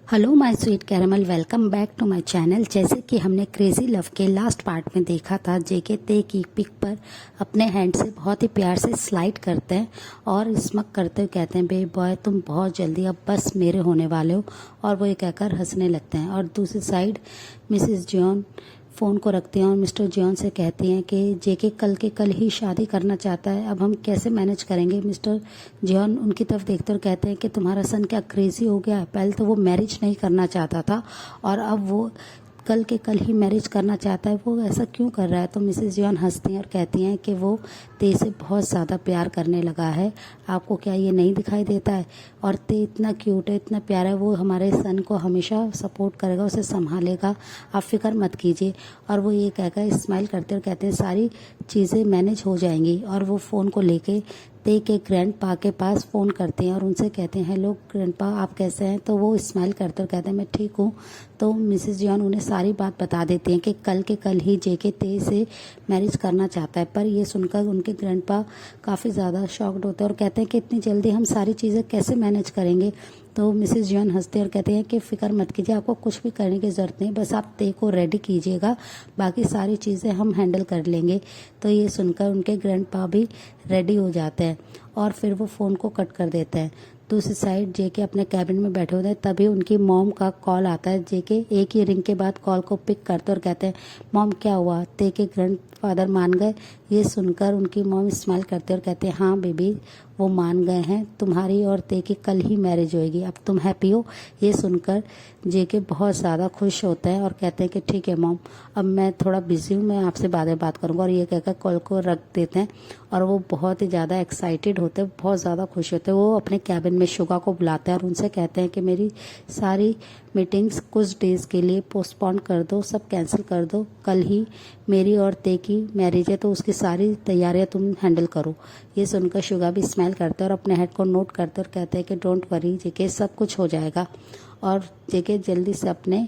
Hello my sweet caramel, welcome back to my channel. जैसे कि हमने क्रेजी लव के लास्ट पार्ट में देखा था, जेके ते की पिक पर अपने हैंड से बहुत ही प्यार से स्लाइड करते हैं और स्मक करते हुए कहते हैं, बेबी बॉय तुम बहुत जल्दी अब बस मेरे होने वाले हो। और वो ये कहकर हंसने लगते हैं। और दूसरी साइड मिसेस जॉन फ़ोन को रखती हैं और मिस्टर जॉन से कहती हैं कि जेके कल के कल ही शादी करना चाहता है, अब हम कैसे मैनेज करेंगे। मिस्टर जॉन उनकी तरफ देखते और कहते हैं कि तुम्हारा सन क्या क्रेजी हो गया है। पहले तो वो मैरिज नहीं करना चाहता था और अब वो कल के कल ही मैरिज करना चाहता है, वो ऐसा क्यों कर रहा है। तो मिसेस जॉन हंसती हैं और कहती हैं कि वो ते से बहुत ज़्यादा प्यार करने लगा है, आपको क्या ये नहीं दिखाई देता है। और ते इतना क्यूट है, इतना प्यारा है, वो हमारे सन को हमेशा सपोर्ट करेगा, उसे संभालेगा, आप फिक्र मत कीजिए। और वो ये कहकर स्माइल करते और कहते हैं सारी चीज़ें मैनेज हो जाएंगी। और वो फ़ोन को लेके ते के ग्रैंड पा के पास फ़ोन करते हैं और उनसे कहते हैं, हेलो ग्रैंड पा आप कैसे हैं। तो वो स्माइल करते और कहते हैं मैं ठीक हूँ। तो मिसेस जॉन उन्हें सारी बात बता देती हैं कि कल के कल ही जेके ते से मैरिज करना चाहता है। पर ये सुनकर उनके ग्रैंड पा काफ़ी ज़्यादा शॉक्ड होते हैं और कहते हैं कि इतनी जल्दी हम सारी चीज़ें कैसे मैनेज करेंगे। तो मिसेस जॉन हंसते और कहते हैं कि फ़िक्र मत कीजिए, आपको कुछ भी करने की ज़रूरत नहीं, बस आप ते को रेडी कीजिएगा, बाकी सारी चीज़ें हम हैंडल कर लेंगे। तो ये सुनकर उनके ग्रैंड पा भी रेडी हो जाते हैं और फिर वो फ़ोन को कट कर देते हैं। दूसरी साइड जेके अपने कैबिन में बैठे होते हैं, तभी उनकी मॉम का कॉल आता है। जेके एक ही रिंग के बाद कॉल को पिक करते और कहते हैं, मॉम क्या हुआ, ते के ग्रैंड फादर मान गए। ये सुनकर उनकी मॉम स्माइल करते और कहते हैं, हाँ बेबी वो मान गए हैं, तुम्हारी और ते की कल ही मैरिज होएगी, अब तुम हैप्पी हो। ये सुनकर जेके बहुत ज़्यादा खुश होते हैं और कहते हैं कि ठीक है मॉम, अब मैं थोड़ा बिजी हूँ, मैं आपसे बाद में बात करूँगा। और ये कहकर कॉल को रख देते हैं और वो बहुत ही ज़्यादा एक्साइटेड होते हैं, बहुत ज़्यादा खुश होते हैं। वो अपने कैबिन में शुगा को बुलाते हैं और उनसे कहते हैं कि मेरी सारी मीटिंग्स कुछ डेज़ के लिए पोस्टपोन कर दो, सब कैंसिल कर दो, कल ही मेरी और ते की मैरिज है, तो उसकी सारी तैयारियां तुम हैंडल करो। ये सुनकर शुगा भी स्माइल करते हैं और अपने हेड को नोट करते और कहते हैं कि डोंट वरी जेके, सब कुछ हो जाएगा। और जेके जल्दी से अपने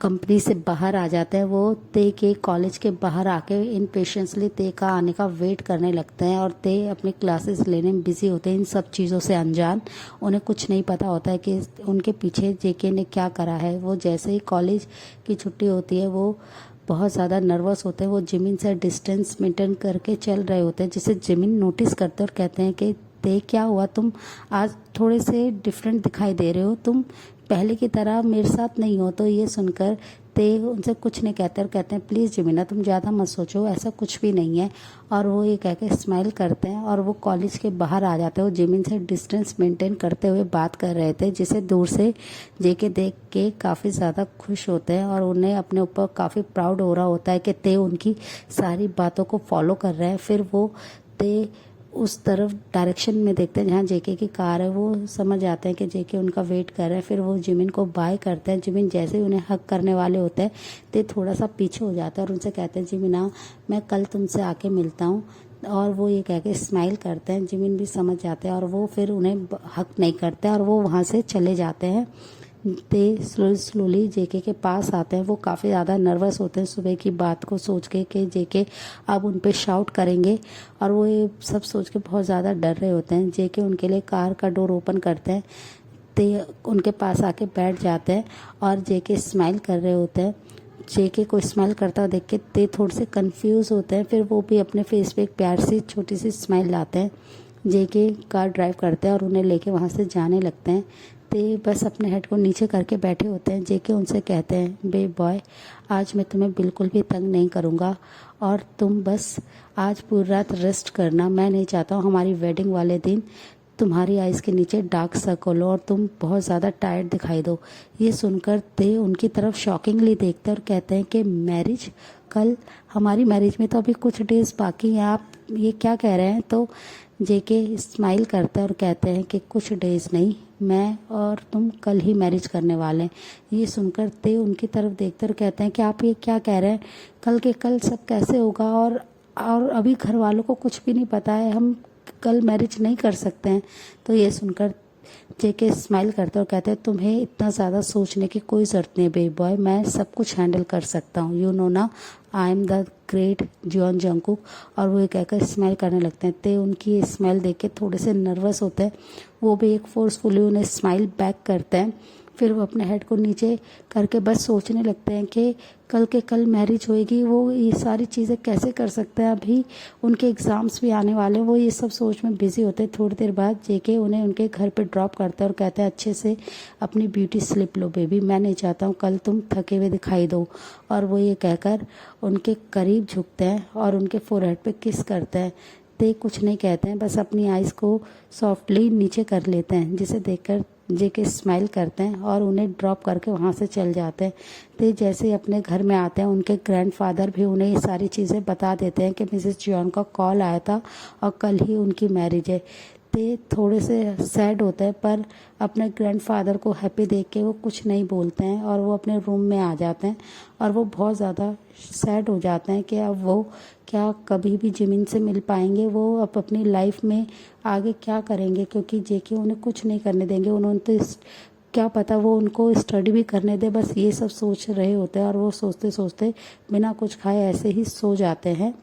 कंपनी से बाहर आ जाते हैं। वो ते के कॉलेज के बाहर आके इनपेशेंसली ते का आने का वेट करने लगते हैं और ते अपनी क्लासेस लेने में बिजी होते हैं, इन सब चीज़ों से अनजान। उन्हें कुछ नहीं पता होता है कि उनके पीछे जेके ने क्या करा है। वो जैसे ही कॉलेज की छुट्टी होती है वो बहुत ज़्यादा नर्वस होते हैं, वो जिमिन से डिस्टेंस मेंटेन करके चल रहे होते हैं, जिसे जिमिन नोटिस करते और कहते हैं कि ते क्या हुआ, तुम आज थोड़े से डिफरेंट दिखाई दे रहे हो, तुम पहले की तरह मेरे साथ नहीं हो। तो ये सुनकर ते उनसे कुछ नहीं कहते और कहते हैं प्लीज़ जिमिना तुम ज़्यादा मत सोचो, ऐसा कुछ भी नहीं है। और वो ये कह के स्माइल करते हैं और वो कॉलेज के बाहर आ जाते हैं। वो जिमिन से डिस्टेंस मेंटेन करते हुए बात कर रहे थे, जिसे दूर से जेके देख के काफ़ी ज़्यादा खुश होते हैं और उन्हें अपने ऊपर काफ़ी प्राउड हो रहा होता है कि ते उनकी सारी बातों को फॉलो कर रहे हैं। फिर वो ते उस तरफ डायरेक्शन में देखते हैं जहाँ जेके की कार है, वो समझ आते हैं कि जेके उनका वेट कर रहे हैं। फिर वो जिमिन को बाय करते हैं। जिमिन जैसे ही उन्हें हक करने वाले होते हैं तो थोड़ा सा पीछे हो जाता है और उनसे कहते हैं, जिमिन मैं कल तुमसे आके मिलता हूँ। और वो ये कह के स्माइल करते हैं। जिमिन भी समझ जाते हैं और वो फिर उन्हें हक नहीं करते और वो वहाँ से चले जाते हैं। ते स्लोली जेके के पास आते हैं। वो काफ़ी ज़्यादा नर्वस होते हैं सुबह की बात को सोच के कि जेके अब उन पे शाउट करेंगे, और वो ये सब सोच के बहुत ज़्यादा डर रहे होते हैं। जेके उनके लिए कार का डोर ओपन करते हैं। ते उनके पास आके बैठ जाते हैं और जेके स्माइल कर रहे होते हैं। जेके को स्माइल करता हुआ देख के ते थोड़े से कंफ्यूज होते हैं। फिर वो भी अपने फेस पे एक प्यार सी छोटी सी स्माइल लाते हैं। जेके कार ड्राइव करते हैं और उन्हें लेके वहाँ से जाने लगते हैं। ते बस अपने हेड को नीचे करके बैठे होते हैं। जेके उनसे कहते हैं, बे बॉय आज मैं तुम्हें बिल्कुल भी तंग नहीं करूँगा और तुम बस आज पूरी रात रेस्ट करना। मैं नहीं चाहता हूँ हमारी वेडिंग वाले दिन तुम्हारी आइज़ के नीचे डार्क सर्कल हो और तुम बहुत ज़्यादा टायर्ड दिखाई दो। ये सुनकर ते उनकी तरफ शॉकिंगली देखते और कहते हैं कि मैरिज, कल हमारी मैरिज में तो अभी कुछ डेज बाकी हैं, आप ये क्या कह रहे हैं। तो जेके स्माइल करते हैं और कहते हैं कि कुछ डेज नहीं, मैं और तुम कल ही मैरिज करने वाले हैं। ये सुनकर ते उनकी तरफ देखते और कहते हैं कि आप ये क्या कह रहे हैं, कल के कल सब कैसे होगा, और अभी घर वालों को कुछ भी नहीं पता है, हम कल मैरिज नहीं कर सकते हैं। तो ये सुनकर जेके स्माइल करते और कहते हैं, तुम्हें इतना ज़्यादा सोचने की कोई ज़रूरत नहीं बेबी बॉय, मैं सब कुछ हैंडल कर सकता हूँ, यू नो ना, I am the great John Jungkook. और वो ये कहकर स्माइल करने लगते हैं। ते उनकी स्माइल देख के थोड़े से नर्वस होते हैं। वो भी एक फोर्सफुली उन्हें स्माइल बैक करते हैं। फिर वो अपने हेड को नीचे करके बस सोचने लगते हैं कि कल के कल मैरिज होएगी, वो ये सारी चीज़ें कैसे कर सकते हैं, अभी उनके एग्ज़ाम्स भी आने वाले हैं। वो ये सब सोच में बिज़ी होते हैं। थोड़ी देर बाद जेके उन्हें उनके घर पे ड्रॉप करता है और कहता है अच्छे से अपनी ब्यूटी स्लिप लो बेबी, मैं नहीं चाहता हूँ कल तुम थके हुए दिखाई दो। और वो ये कहकर उनके करीब झुकते हैं और उनके फोरहेड पे किस करते हैं। ते कुछ नहीं कहते हैं, बस अपनी आइज़ को सॉफ्टली नीचे कर लेते हैं, जिसे देखकर जेके स्माइल करते हैं और उन्हें ड्रॉप करके वहाँ से चल जाते हैं। ते जैसे ही अपने घर में आते हैं, उनके ग्रैंडफादर भी उन्हें ये सारी चीज़ें बता देते हैं कि मिसेस जियोन का कॉल आया था और कल ही उनकी मैरिज है। ते थोड़े से सैड होते हैं, पर अपने ग्रैंडफादर को हैप्पी देख के वो कुछ नहीं बोलते हैं और वो अपने रूम में आ जाते हैं। और वो बहुत ज़्यादा सैड हो जाते हैं कि अब वो क्या कभी भी जिमिन से मिल पाएंगे, वो अब अपनी लाइफ में आगे क्या करेंगे, क्योंकि जेके उन्हें कुछ नहीं करने देंगे। उन्होंने तो क्या पता वो उनको स्टडी भी करने दे, बस ये सब सोच रहे होते हैं और वो सोचते सोचते बिना कुछ खाए ऐसे ही सो जाते हैं।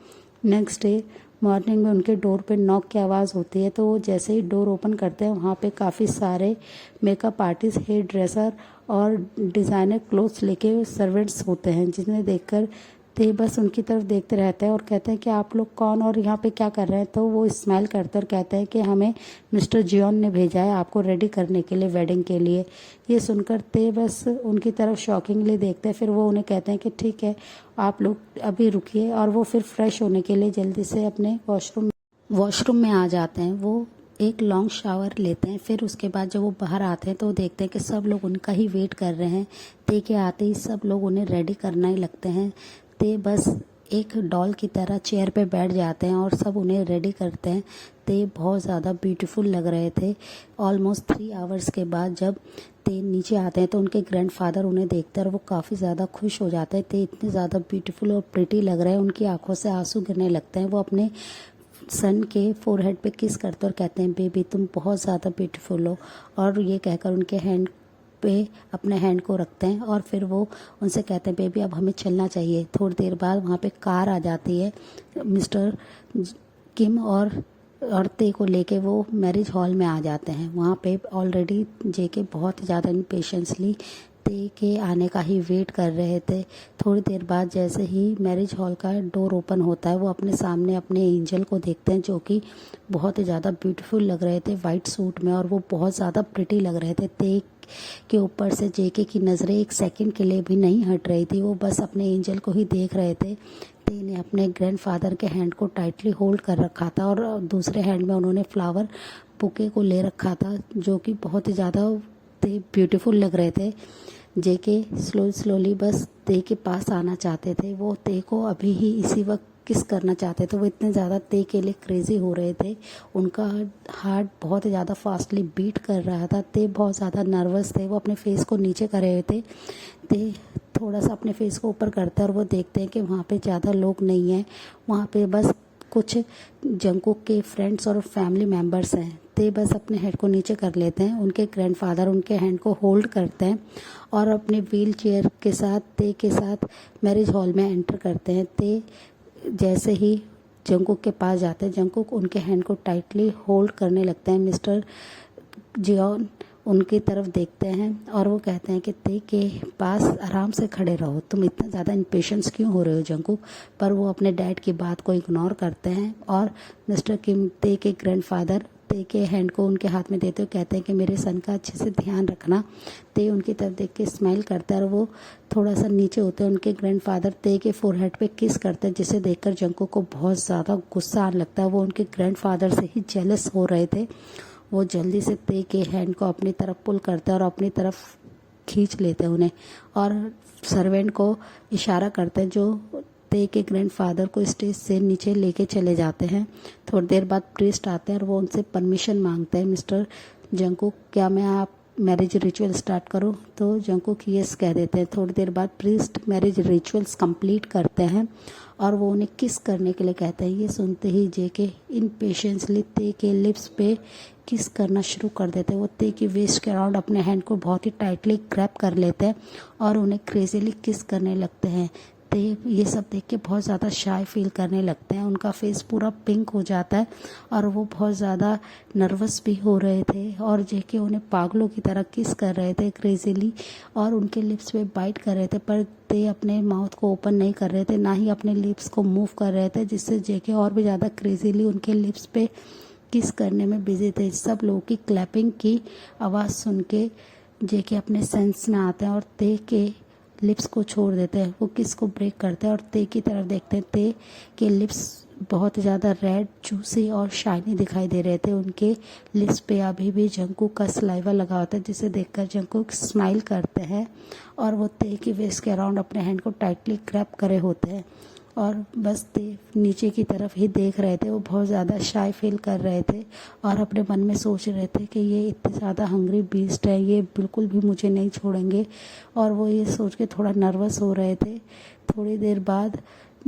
नेक्स्ट डे मॉर्निंग में उनके डोर पे नॉक की आवाज़ होती है, तो वो जैसे ही डोर ओपन करते हैं वहाँ पे काफ़ी सारे मेकअप आर्टिस्ट, हेयर ड्रेसर और डिज़ाइनर क्लोथ्स लेके सर्वेंट्स होते हैं, जिन्हें देखकर ते बस उनकी तरफ देखते रहते हैं और कहते हैं कि आप लोग कौन और यहाँ पे क्या कर रहे हैं। तो वो स्माइल करते और कहते हैं कि हमें मिस्टर जियोन ने भेजा है आपको रेडी करने के लिए वेडिंग के लिए। ये सुनकर ते बस उनकी तरफ शॉकिंगली देखते हैं। फिर वो उन्हें कहते हैं कि ठीक है आप लोग अभी रुकिए, और वो फिर फ्रेश होने के लिए जल्दी से अपने वॉशरूम में आ जाते हैं। वो एक लॉन्ग शावर लेते हैं। फिर उसके बाद जब वो बाहर आते हैं तो देखते हैं कि सब लोग उनका ही वेट कर रहे हैं। ते के आते ही सब लोग उन्हें रेडी करना ही लगते हैं। ते बस एक डॉल की तरह चेयर पे बैठ जाते हैं और सब उन्हें रेडी करते हैं। ते बहुत ज़्यादा ब्यूटीफुल लग रहे थे। ऑलमोस्ट 3 आवर्स के बाद जब ते नीचे आते हैं तो उनके ग्रैंडफादर उन्हें देखते हैं और वो काफ़ी ज़्यादा खुश हो जाते हैं। ते इतने ज़्यादा ब्यूटीफुल और प्रिटी लग रहे हैं, उनकी आंखों से आंसू गिरने लगते हैं। वो अपने सन के फोरहेड पे किस करते और कहते हैं बेबी तुम बहुत ज़्यादा ब्यूटीफुल हो, और ये कहकर उनके हैंड पे अपने हैंड को रखते हैं। और फिर वो उनसे कहते हैं बेबी अब हमें चलना चाहिए। थोड़ी देर बाद वहाँ पे कार आ जाती है। मिस्टर किम और ते को लेके वो मैरिज हॉल में आ जाते हैं। वहाँ पे ऑलरेडी जेके बहुत ज़्यादा इम्पेशेंसली ते के आने का ही वेट कर रहे थे। थोड़ी देर बाद जैसे ही मैरिज हॉल का डोर ओपन होता है, वो अपने सामने अपने एंजल को देखते हैं, जो कि बहुत ही ज़्यादा ब्यूटीफुल लग रहे थे वाइट सूट में, और वो बहुत ज़्यादा प्रिटी लग रहे थे। ते के ऊपर से जेके की नज़रें एक सेकंड के लिए भी नहीं हट रही थी। वो बस अपने एंजल को ही देख रहे थे। ते ने अपने ग्रैंडफादर के हैंड को टाइटली होल्ड कर रखा था और दूसरे हैंड में उन्होंने फ्लावर बुके को ले रखा था, जो कि बहुत ही ज़्यादा ब्यूटीफुल लग रहे थे। जेके स्लोली बस ते के पास आना चाहते थे। वो ते को अभी ही इसी वक्त किस करना चाहते थे। वो इतने ज़्यादा ते के लिए क्रेजी हो रहे थे। उनका हार्ट बहुत ज़्यादा फास्टली बीट कर रहा था। ते बहुत ज़्यादा नर्वस थे। वो अपने फेस को नीचे करे हुए थे। ते थोड़ा सा अपने फेस को ऊपर करते हैं और वो देखते हैं कि वहाँ पे ज़्यादा लोग नहीं हैं। वहाँ पे बस कुछ जंगकुक के फ्रेंड्स और फैमिली मेम्बर्स हैं। ते बस अपने हेड को नीचे कर लेते हैं। उनके ग्रैंडफादर उनके हैंड को होल्ड करते हैं और अपने व्हील चेयर के साथ ते के साथ मैरिज हॉल में एंटर करते हैं। ते जैसे ही जंगकुक के पास जाते हैं, जंगकुक उनके हैंड को टाइटली होल्ड करने लगते हैं। मिस्टर जियोन उनकी तरफ देखते हैं और वो कहते हैं कि ते के पास आराम से खड़े रहो, तुम इतना ज़्यादा इम्पेशेंस क्यों हो रहे हो जंगकुक। पर वो अपने डैड की बात को इग्नोर करते हैं और मिस्टर किम ते के ग्रैंडफादर ते के हैंड को उनके हाथ में देते हुए कहते हैं कि मेरे सन का अच्छे से ध्यान रखना। ते उनकी तरफ देख के स्माइल करता है और वो थोड़ा सा नीचे होते हैं। उनके ग्रैंडफादर ते के फोरहेड पे किस करते हैं, जिसे देखकर जंगकुक को बहुत ज़्यादा गुस्सा आने लगता है। वो उनके ग्रैंडफादर से ही जेलस हो रहे थे। वो जल्दी से ते के हैंड को अपनी तरफ पुल करते हैं और अपनी तरफ खींच लेते हैं उन्हें, और सर्वेंट को इशारा करते हैं जो ते के ग्रैंडफादर को स्टेज से नीचे लेके चले जाते हैं। थोड़ी देर बाद प्रीस्ट आते हैं और वो उनसे परमिशन मांगते हैं, मिस्टर जंगकुक क्या मैं आप मैरिज रिचुअल स्टार्ट करूं। तो जंगकुक यस कह देते हैं। थोड़ी देर बाद प्रीस्ट मैरिज रिचुअल्स कंप्लीट करते हैं और वो उन्हें किस करने के लिए कहते हैं। ये सुनते ही जेके इनपेशेंसली ते के लिप्स पे किस करना शुरू कर देते हैं। वो ते की वेस्ट के अराउंड अपने हैंड को बहुत ही टाइटली ग्रैप कर लेते हैं और उन्हें क्रेजीली किस करने लगते हैं। ते ये सब देख के बहुत ज़्यादा शाय फील करने लगते हैं। उनका फेस पूरा पिंक हो जाता है और वो बहुत ज़्यादा नर्वस भी हो रहे थे और जेके उन्हें पागलों की तरह किस कर रहे थे क्रेजीली और उनके लिप्स पे बाइट कर रहे थे, पर ते अपने माउथ को ओपन नहीं कर रहे थे, ना ही अपने लिप्स को मूव कर रहे थे, जिससे जेके और भी ज़्यादा क्रेजीली उनके लिप्स पे किस करने में बिजी थे। सब लोगों की क्लैपिंग की आवाज़ सुन के जेके अपने सेंस में आते हैं और ते के लिप्स को छोड़ देते हैं। वो किस को ब्रेक करते हैं और ते की तरफ देखते हैं। ते के लिप्स बहुत ज़्यादा रेड, जूसी और शाइनी दिखाई दे रहे थे। उनके लिप्स पे अभी भी जंकुक का सलाइवा लगा होता है, जिसे देखकर जंकुक स्माइल करते हैं और वो ते की वेस्ट के अराउंड अपने हैंड को टाइटली ग्रैप करे होते हैं और बस ते नीचे की तरफ ही देख रहे थे। वो बहुत ज़्यादा शाय फील कर रहे थे और अपने मन में सोच रहे थे कि ये इतने ज़्यादा हंग्री बीस्ट है, ये बिल्कुल भी मुझे नहीं छोड़ेंगे, और वो ये सोच के थोड़ा नर्वस हो रहे थे। थोड़ी देर बाद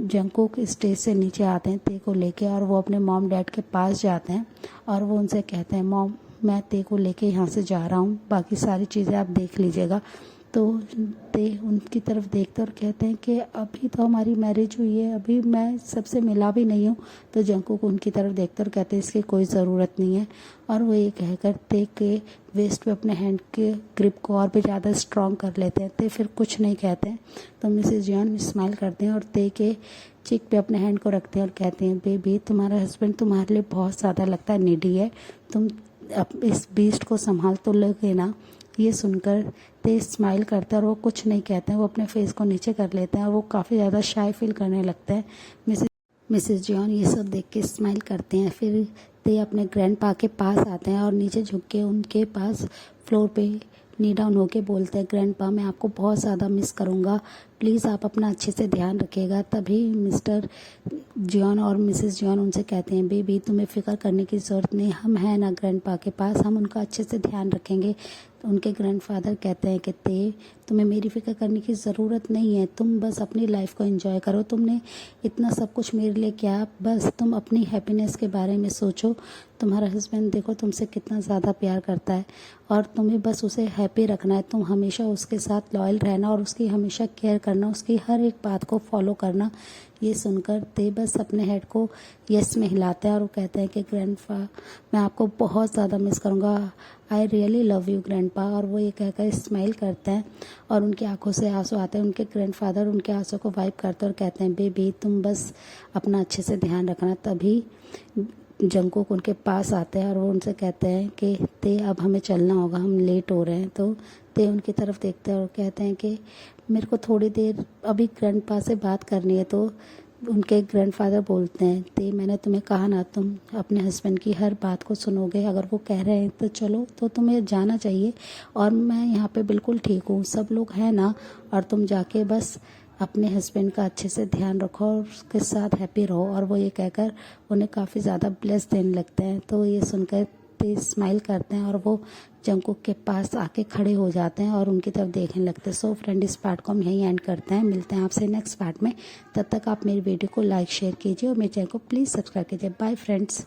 जंकुक स्टेज से नीचे आते हैं ते को लेके और वो अपने मॉम डैड के पास जाते हैं और वो उनसे कहते हैं, मॉम मैं ते को लेके यहाँ से जा रहा हूँ, बाकी सारी चीज़ें आप देख लीजिएगा। तो ते उनकी तरफ देखते और कहते हैं कि अभी तो हमारी मैरिज हुई है, अभी मैं सबसे मिला भी नहीं हूँ। तो जंकुक उनकी तरफ देखते और कहते हैं इसकी कोई ज़रूरत नहीं है, और वो ये कहकर ते के वेस्ट पे अपने हैंड के ग्रिप को और भी ज़्यादा स्ट्रॉन्ग कर लेते हैं। ते फिर कुछ नहीं कहते हैं। तो मिसेस जियोन स्माइल करते हैं और ते के चिक पे अपने हैंड को रखते हैं और कहते हैं, बेबी तुम्हारा हस्बैंड तुम्हारे लिए बहुत ज़्यादा लगता है नीडी है, तुम इस बीस्ट को संभाल तो लोगे ना। ये सुनकर ते स्माइल करते हैं और वो कुछ नहीं कहते हैं। वो अपने फेस को नीचे कर लेते हैं और वो काफ़ी ज़्यादा शाय फील करने लगते हैं। मिसेस जियोन ये सब देख के स्माइल करते हैं। फिर ते अपने ग्रैंडपा के पास आते हैं और नीचे झुक के उनके पास फ्लोर पे नी डाउन होके बोलते हैं, ग्रैंडपा मैं आपको बहुत ज़्यादा मिस करूँगा, प्लीज़ आप अपना अच्छे से ध्यान रखिएगा। तभी मिस्टर जियोन और मिसेस जियोन उनसे कहते हैं, बेबी तुम्हें फ़िक्र करने की ज़रूरत नहीं, हम हैं ना ग्रैंडपा के पास, हम उनका अच्छे से ध्यान रखेंगे। तो उनके ग्रैंडफादर कहते हैं कि ते तुम्हें मेरी फ़िक्र करने की ज़रूरत नहीं है, तुम बस अपनी लाइफ को एंजॉय करो, तुमने इतना सब कुछ मेरे लिए किया, बस तुम अपनी हैप्पीनेस के बारे में सोचो। तुम्हारा हस्बैंड देखो तुमसे कितना ज़्यादा प्यार करता है और तुम्हें बस उसे हैप्पी रखना है, तुम हमेशा उसके साथ लॉयल रहना और उसकी हमेशा केयर करना, उसकी हर एक बात को फॉलो करना। ये सुनकर ते बस अपने हेड को यस में हिलाते हैं और वो कहते हैं कि ग्रैंडपा मैं आपको बहुत ज़्यादा मिस करूँगा, I really love you grandpa. और वो ये कहकर स्माइल करते हैं और उनकी आंखों से आंसू आते हैं। उनके ग्रैंडफादर उनके आंसू को वाइप करते हैं और कहते हैं, बेबी तुम बस अपना अच्छे से ध्यान रखना। तभी जंकुक उनके पास आते हैं और वो उनसे कहते हैं कि ते अब हमें चलना होगा, हम लेट हो रहे हैं। तो ते उनकी तरफ देखते हैं और कहते हैं कि मेरे को थोड़ी देर अभी ग्रैंडपा से बात करनी है। तो उनके ग्रैंडफादर बोलते हैं, ते मैंने तुम्हें कहा ना तुम अपने हस्बैंड की हर बात को सुनोगे, अगर वो कह रहे हैं तो चलो, तो तुम्हें जाना चाहिए और मैं यहाँ पे बिल्कुल ठीक हूँ, सब लोग हैं ना, और तुम जाके बस अपने हस्बैंड का अच्छे से ध्यान रखो और उसके साथ हैप्पी रहो। और वो ये कहकर उन्हें काफ़ी ज़्यादा ब्लेस देने लगते हैं। तो ये सुनकर ते स्माइल करते हैं और वो जंकुक के पास आके खड़े हो जाते हैं और उनकी तरफ देखने लगते हैं। सो फ्रेंड इस पार्ट को हम यहीं एंड करते हैं, मिलते हैं आपसे नेक्स्ट पार्ट में। तब तक आप मेरी वीडियो को लाइक शेयर कीजिए और मेरे चैनल को प्लीज़ सब्सक्राइब कीजिए। Bye friends.